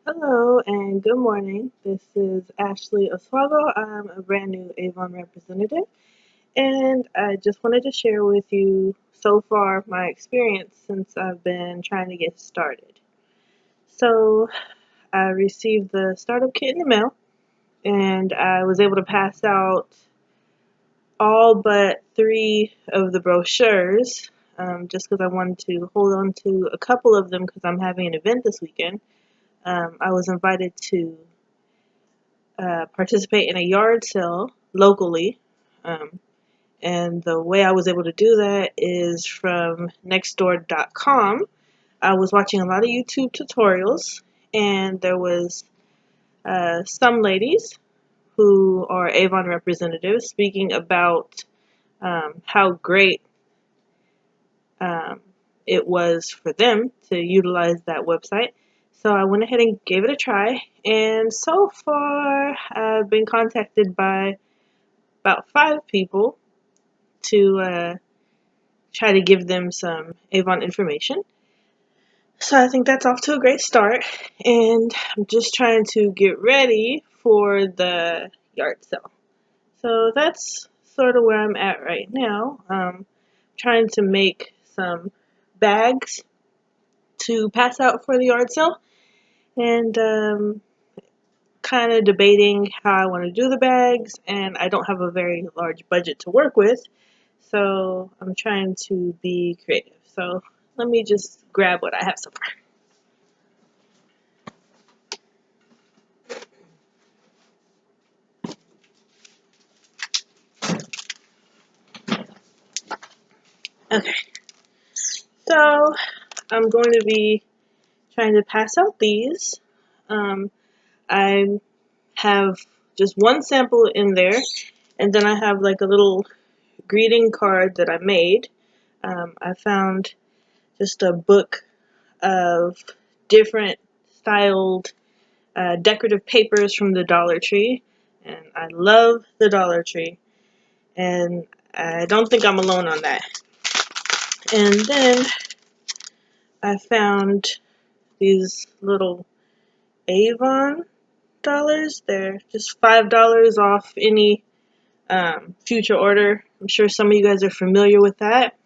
Hello and good morning. This is Ashley Oswago. I'm a brand new Avon representative, and I just wanted to share with you so far my experience since I've been trying to get started. So, I received the startup kit in the mail, and I was able to pass out all but three of the brochures just because I wanted to hold on to a couple of them because I'm having an event this weekend. I was invited to participate in a yard sale locally. Um, and the way I was able to do that is from nextdoor.com. I was watching a lot of YouTube tutorials, and there was some ladies who are Avon representatives speaking about how great um, it was for them to utilize that website. So I went ahead and gave it a try, and so far I've been contacted by about 5 people to try to give them some Avon information. So I think that's off to a great start, and I'm just trying to get ready for the yard sale. So that's sort of where I'm at right now. Trying to make some bags to pass out for the yard sale, and kind of debating how I want to do the bags, and I don't have a very large budget to work with, so I'm trying to be creative. So let me just grab what I have so far. Okay, so I'm going to be trying to pass out these. Um, I have just one sample in there, and then I have like a little greeting card that I made. I found just a book of different styled decorative papers from the Dollar Tree, and I love the Dollar Tree, and I don't think I'm alone on that. And then I found these little Avon dollars. They're just $5 off any future order. I'm sure some of you guys are familiar with that.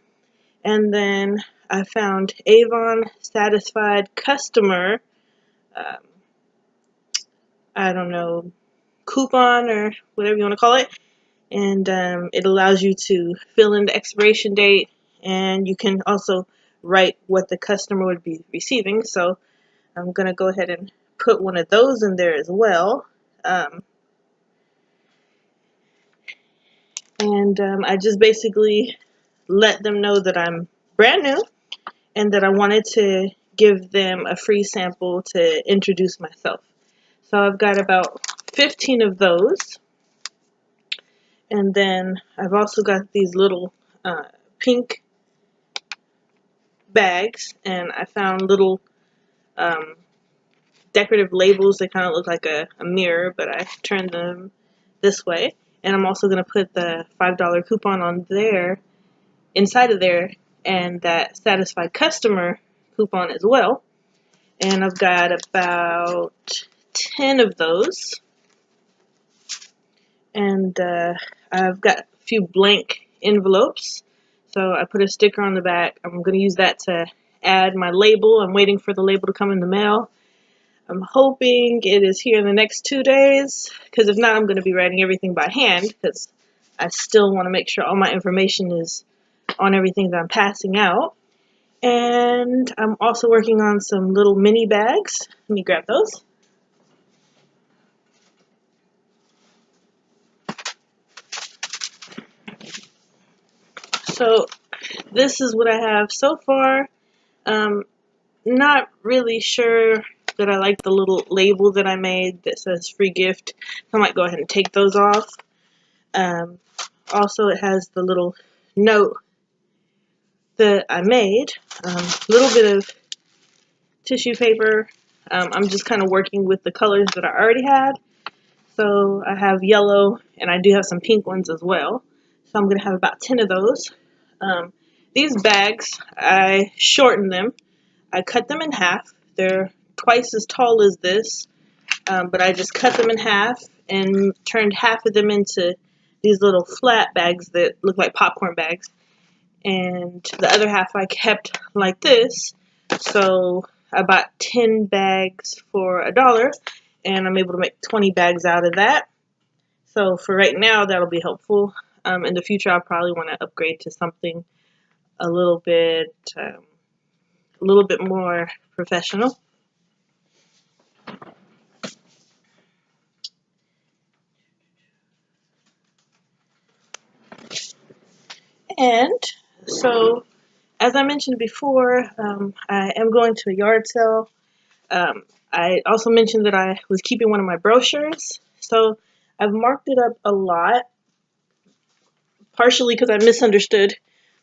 And then I found Avon Satisfied Customer, um, I don't know, coupon or whatever you want to call it. And it allows you to fill in the expiration date, and you can also write what the customer would be receiving. So I'm going to go ahead and put one of those in there as well. And I just basically let them know that I'm brand new and that I wanted to give them a free sample to introduce myself. So I've got about 15 of those. And then I've also got these little pink bags, and I found little um, decorative labels that kind of look like a mirror, but I turned them this way. And I'm also going to put the $5 coupon on there, inside of there, and that satisfied customer coupon as well. And I've got about 10 of those. And I've got a few blank envelopes. So I put a sticker on the back. I'm going to use that to add my label. I'm waiting for the label to come in the mail. I'm hoping it is here in the next 2 days, because if not, I'm going to be writing everything by hand, because I still want to make sure all my information is on everything that I'm passing out. And I'm also working on some little mini bags. Let me grab those. So this is what I have so far. Not really sure that I like the little label that I made that says free gift. I might go ahead and take those off. Um, Also, it has the little note that I made. A little bit of tissue paper. I'm just kind of working with the colors that I already had. So I have yellow, and I do have some pink ones as well. So I'm going to have about 10 of those. These bags, I shortened them. I cut them in half. They're twice as tall as this, but I just cut them in half and turned half of them into these little flat bags that look like popcorn bags, and the other half I kept like this. So I bought 10 bags for $1, and I'm able to make 20 bags out of that. So for right now, that'll be helpful. In the future, I'll probably want to upgrade to something a little bit more professional. And so, as I mentioned before, I am going to a yard sale. I also mentioned that I was keeping one of my brochures. So I've marked it up a lot, partially because I misunderstood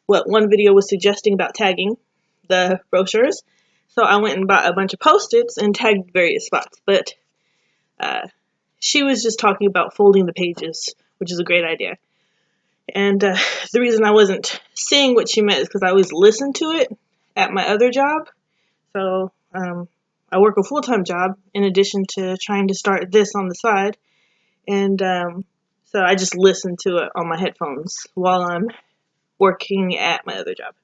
what one video was suggesting about tagging the brochures. So I went and bought a bunch of Post-its and tagged various spots. But she was just talking about folding the pages, which is a great idea. And the reason I wasn't seeing what she meant is because I always listen to it at my other job. So I work a full-time job in addition to trying to start this on the side. And so I just listen to it on my headphones while I'm working at my other job.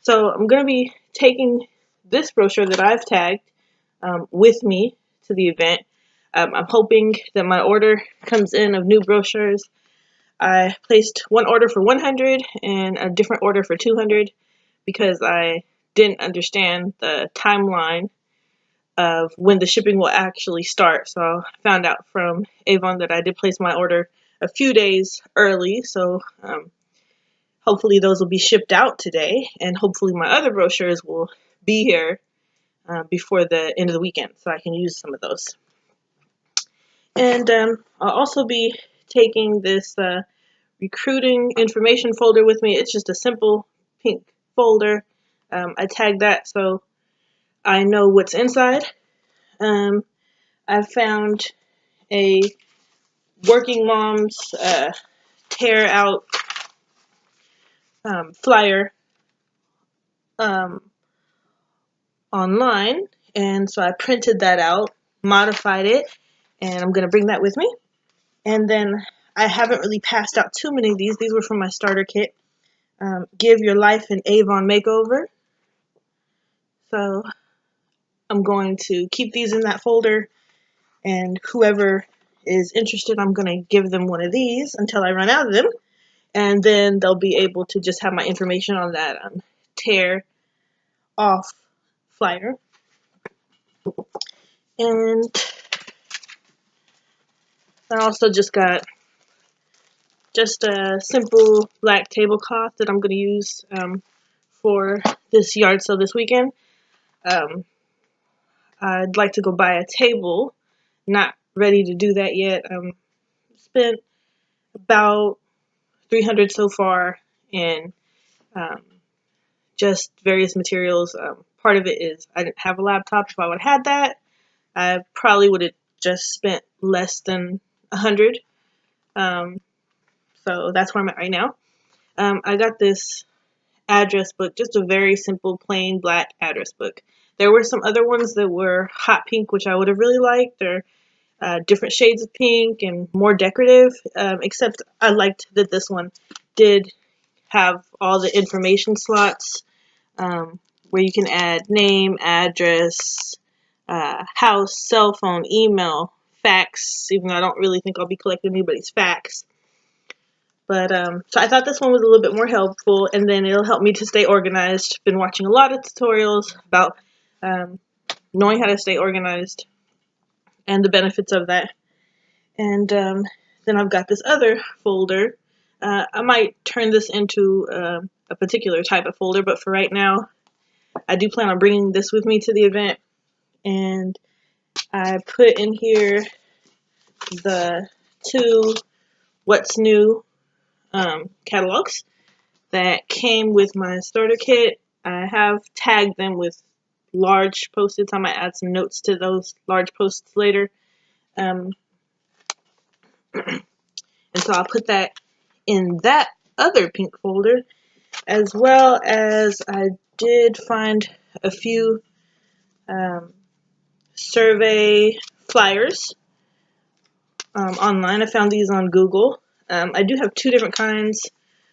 So I'm going to be taking this brochure that I've tagged with me to the event. I'm hoping that my order comes in of new brochures. I placed one order for 100 and a different order for 200 because I didn't understand the timeline of when the shipping will actually start. So I found out from Avon that I did place my order a few days early. So hopefully those will be shipped out today, and hopefully my other brochures will be here before the end of the weekend so I can use some of those. And I'll also be taking this recruiting information folder with me. It's just a simple pink folder. I tagged that so I know what's inside. I found a working mom's tear out flyer online, and so I printed that out, modified it, and I'm going to bring that with me. And then I haven't really passed out too many of these. These were from my starter kit. Give your life an Avon makeover. So I'm going to keep these in that folder, and whoever is interested, I'm going to give them one of these until I run out of them, and then they'll be able to just have my information on that tear off flyer. And I also just got just a simple black tablecloth that I'm going to use for this yard sale this weekend. I'd like to go buy a table. Not ready to do that yet. Spent about $300 so far in just various materials. Part of it is I didn't have a laptop. If I would have had that, I probably would have just spent less than $100. So that's where I'm at right now. I got this address book, just a very simple, plain black address book. There were some other ones that were hot pink, which I would have really liked. They're different shades of pink and more decorative, except I liked that this one did have all the information slots where you can add name, address, house, cell phone, email, fax, even though I don't really think I'll be collecting anybody's fax. But so I thought this one was a little bit more helpful, and then it'll help me to stay organized. Been watching a lot of tutorials about knowing how to stay organized and the benefits of that. And then I've got this other folder. I might turn this into a particular type of folder, but for right now, I do plan on bringing this with me to the event. And I put in here the 2 What's New catalogs that came with my starter kit. I have tagged them with large Post-its. I might add some notes to those large Post-its later. And so I'll put that in that other pink folder, as well as I did find a few survey flyers online. I found these on Google. I do have two different kinds.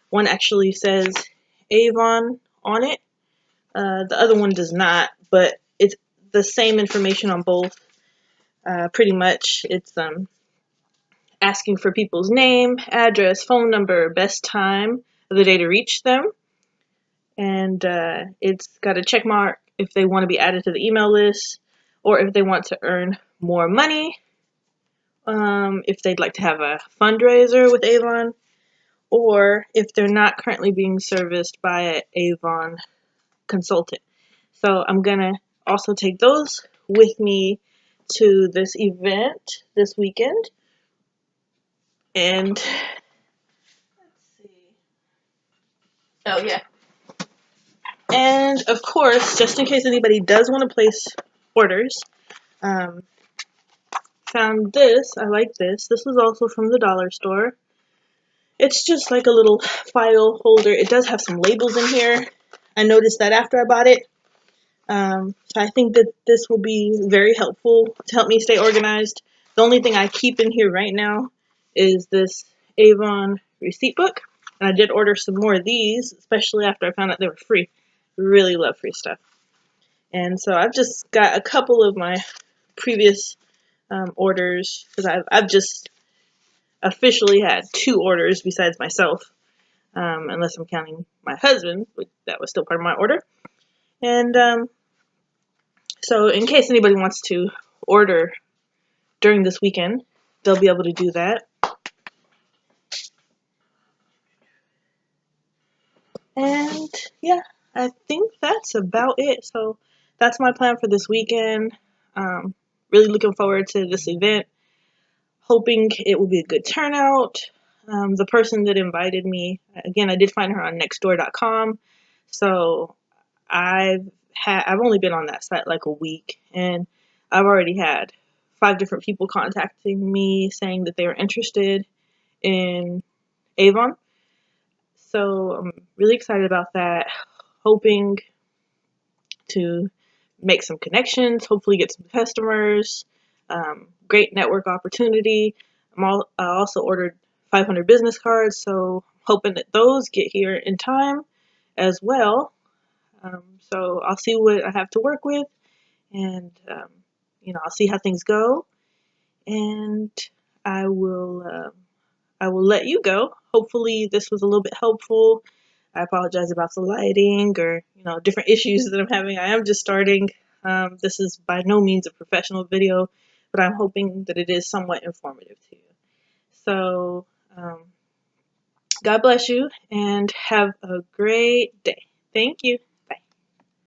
One actually says Avon on it. The other one does not, but it's the same information on both. Pretty much, it's asking for people's name, address, phone number, best time of the day to reach them, and it's got a check mark if they want to be added to the email list, or if they want to earn more money, if they'd like to have a fundraiser with Avon, or if they're not currently being serviced by an Avon consultant. So I'm gonna also take those with me to this event this weekend. And let's see. Oh yeah. And of course, just in case anybody does want to place orders, found this. I like this. This was also from the dollar store. It's just like a little file holder. It does have some labels in here. I noticed that after I bought it. So I think that this will be very helpful to help me stay organized. The only thing I keep in here right now is this Avon receipt book. And I did order some more of these, especially after I found out they were free. Really love free stuff. And so I've just got a couple of my previous orders, because I've just officially had 2 orders besides myself, unless I'm counting my husband, which that was still part of my order. And so in case anybody wants to order during this weekend, they'll be able to do that. And yeah, I think that's about it. So that's my plan for this weekend. Really looking forward to this event. Hoping it will be a good turnout. The person that invited me, again, I did find her on nextdoor.com. So I've only been on that site like a week, and I've already had 5 different people contacting me saying that they were interested in Avon. So I'm really excited about that. Hoping to make some connections, hopefully get some customers. Great network opportunity. I also ordered 500 business cards, so hoping that those get here in time as well. So I'll see what I have to work with, and I'll see how things go, and I will let you go. Hopefully this was a little bit helpful. I apologize about the lighting or different issues that I'm having. I am just starting. This is by no means a professional video, but I'm hoping that it is somewhat informative to you. So God bless you and have a great day. Thank you.